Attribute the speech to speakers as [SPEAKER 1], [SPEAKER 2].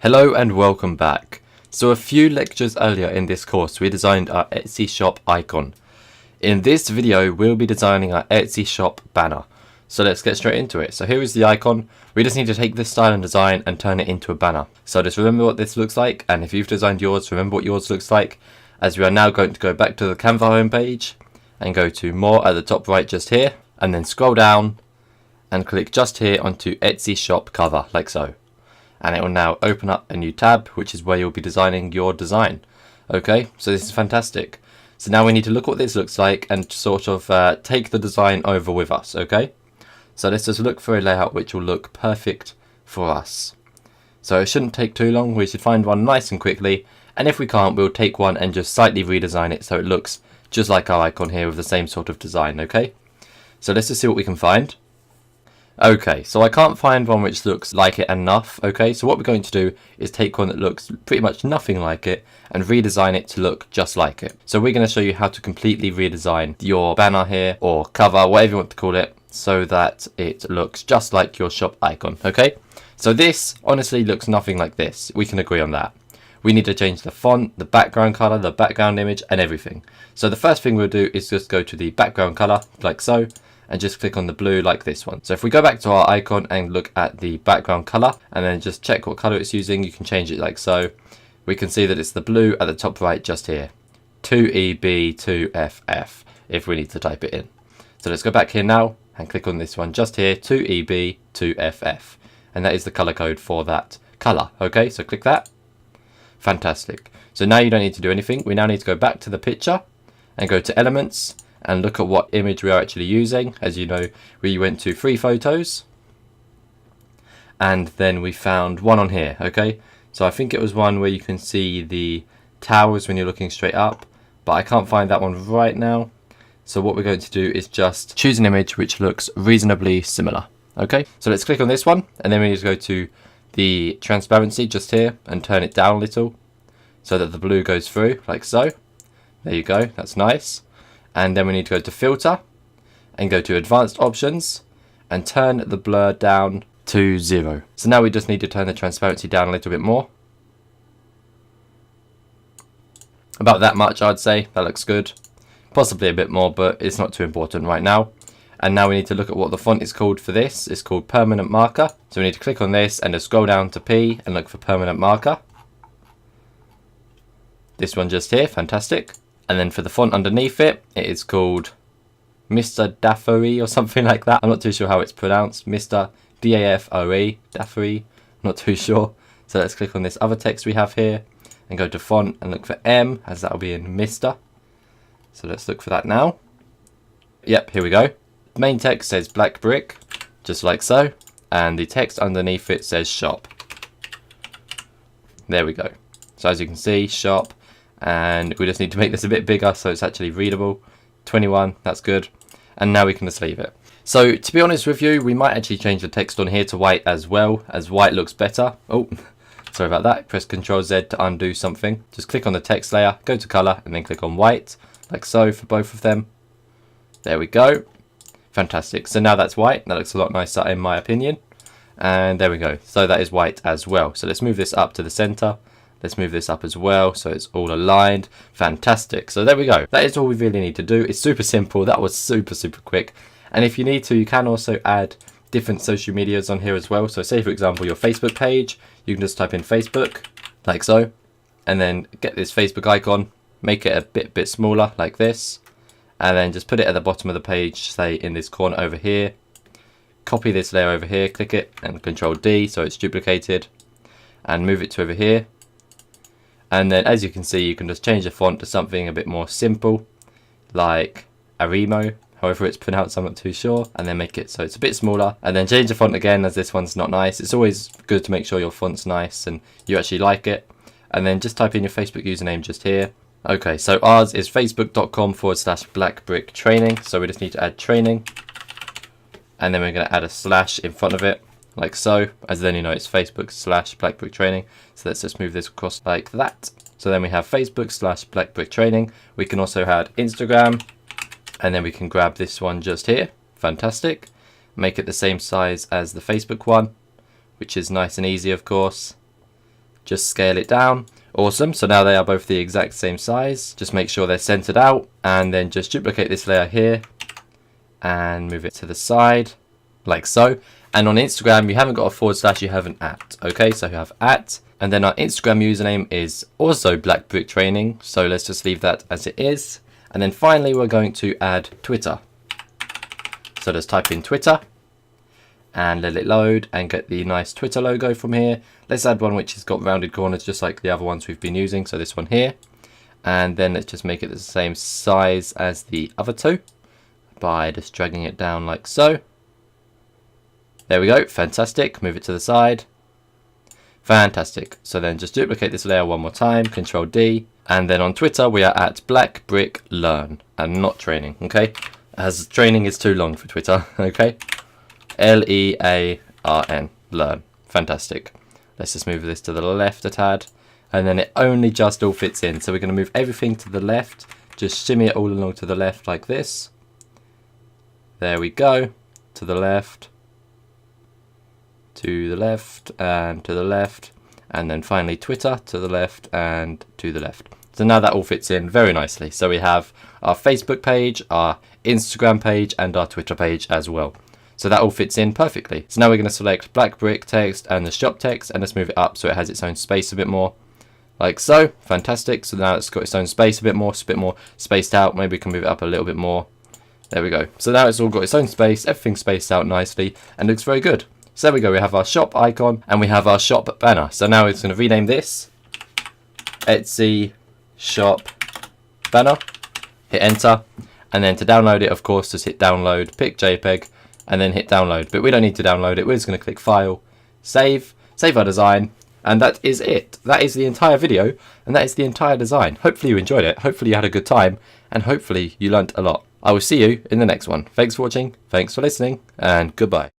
[SPEAKER 1] Hello and welcome back. So a few lectures earlier in this course we designed our Etsy shop icon. In this video we'll be designing our Etsy shop banner. So let's get straight into it. So here is the icon. We just need to take this style and design and turn it into a banner. So just remember what this looks like, and if you've designed yours, remember what yours looks like, as we are now going to go back to the Canva homepage and go to more at the top right just here, and then scroll down and click just here onto Etsy shop cover like so. And it will now open up a new tab, which is where you'll be designing your design. Okay, so this is fantastic. So now we need to look what this looks like and sort of take the design over with us. Okay, so let's just look for a layout which will look perfect for us. So it shouldn't take too long. We should find one nice and quickly, and if we can't, we'll take one and just slightly redesign it so it looks just like our icon here with the same sort of design. Okay, so let's just see what we can find. Okay, so I can't find one which looks like it enough. Okay, so what we're going to do is take one that looks pretty much nothing like it and redesign it to look just like it. So we're going to show you how to completely redesign your banner here, or cover, whatever you want to call it, so that it looks just like your shop icon. Okay, so this honestly looks nothing like this. We can agree on that. We need to change the font, the background color, the background image, and everything. So the first thing we'll do is just go to the background color like so, and just click on the blue like this one. So if we go back to our icon and look at the background color and then just check what color it's using, you can change it like so. We can see that it's the blue at the top right just here, 2EB2FF, if we need to type it in. So let's go back here now and click on this one just here, 2EB2FF, and that is the color code for that color. Okay, so click that. Fantastic. So now you don't need to do anything. We now need to go back to the picture and go to elements and look at what image we are actually using. As you know, we went to 3 photos and then we found one on here. Okay, so I think it was one where you can see the towers when you're looking straight up, but I can't find that one right now. So what we're going to do is just choose an image which looks reasonably similar. Okay, so let's click on this one, and then we need to go to the transparency just here and turn it down a little so that the blue goes through like so. There you go, that's nice. And then we need to go to filter and go to advanced options and turn the blur down to 0. So now we just need to turn the transparency down a little bit more. About that much, I'd say. That looks good. Possibly a bit more, but it's not too important right now. And now we need to look at what the font is called for this. It's called permanent marker. So we need to click on this and just scroll down to P and look for permanent marker. This one just here, fantastic. And then for the font underneath it, it is called Mr. Daffoe or something like that. I'm not too sure how it's pronounced. Mr. D-A-F-O-E, Daffoe, I'm not too sure. So let's click on this other text we have here and go to font and look for M, as that will be in Mr. So let's look for that now. Yep, here we go. The main text says black brick, just like so. And the text underneath it says shop. There we go. So as you can see, shop. And we just need to make this a bit bigger so it's actually readable. 21, that's good. And now we can just leave it. So to be honest with you, we might actually change the text on here to white as well, as white looks better. Oh, sorry about that. Press Ctrl Z to undo something. Just click on the text layer, go to color, and then click on white, like so for both of them. There we go. Fantastic. So now that's white. That looks a lot nicer in my opinion. And there we go. So that is white as well. So let's move this up to the center. Let's move this up as well so it's all aligned. Fantastic. So there we go. That is all we really need to do. It's super simple. That was super quick. And if you need to, you can also add different social medias on here as well. So say for example your Facebook page, you can just type in Facebook like so, and then get this Facebook icon, make it a bit smaller like this, and then just put it at the bottom of the page, say in this corner over here. Copy this layer over here, click it and Ctrl D so it's duplicated, and move it to over here. And then as you can see, you can just change the font to something a bit more simple, like Arimo, however it's pronounced, I'm not too sure, and then make it so it's a bit smaller, and then change the font again as this one's not nice. It's always good to make sure your font's nice and you actually like it. And then just type in your Facebook username just here. Okay, so ours is facebook.com/blackbricktraining, so we just need to add training, and then we're going to add a slash in front of it, like so, as then you know it's Facebook/blackbricktraining. So let's just move this across like that. So then we have Facebook/blackbricktraining. We can also add Instagram, and then we can grab this one just here. Fantastic. Make it the same size as the Facebook one, which is nice and easy, of course. just scale it down. Awesome, so now they are both the exact same size. Just make sure they're centered out, and then just duplicate this layer here and move it to the side like so. And on Instagram, you haven't got a forward slash, you have an @ okay? So you have @ and then our Instagram username is also Black Brick Training, so let's just leave that as it is. And then finally we're going to add Twitter, so let's type in Twitter and let it load and get the nice Twitter logo from here. Let's add one which has got rounded corners just like the other ones we've been using, so this one here. And then let's just make it the same size as the other two by just dragging it down like so. There we go, fantastic. Move it to the side. Fantastic. So then just duplicate this layer one more time, Control D, and then on Twitter we are at Black Brick Learn and not training, okay? As training is too long for Twitter, okay? Learn, learn. Fantastic. Let's just move this to the left a tad, and then it only just all fits in. So we're going to move everything to the left, just shimmy it all along to the left like this. There we go. To the left, to the left, and to the left, and then finally Twitter to the left and to the left. So now that all fits in very nicely. So we have our Facebook page, our Instagram page, and our Twitter page as well. So that all fits in perfectly. So now we're going to select Black Brick text and the shop text, and let's move it up so it has its own space a bit more. Like so. Fantastic. So now it's got its own space a bit more spaced out. Maybe we can move it up a little bit more. There we go. So now it's all got its own space, everything's spaced out nicely, and looks very good. So there we go, we have our shop icon and we have our shop banner. So now it's going to rename this Etsy shop banner. Hit enter, and then to download it, of course, just hit download, pick JPEG, and then hit download. But we don't need to download it, we're just going to click file, save our design, and that is it. That is the entire video, and that is the entire design. Hopefully you enjoyed it, hopefully you had a good time, and hopefully you learnt a lot. I will see you in the next one. Thanks for watching, thanks for listening, and goodbye.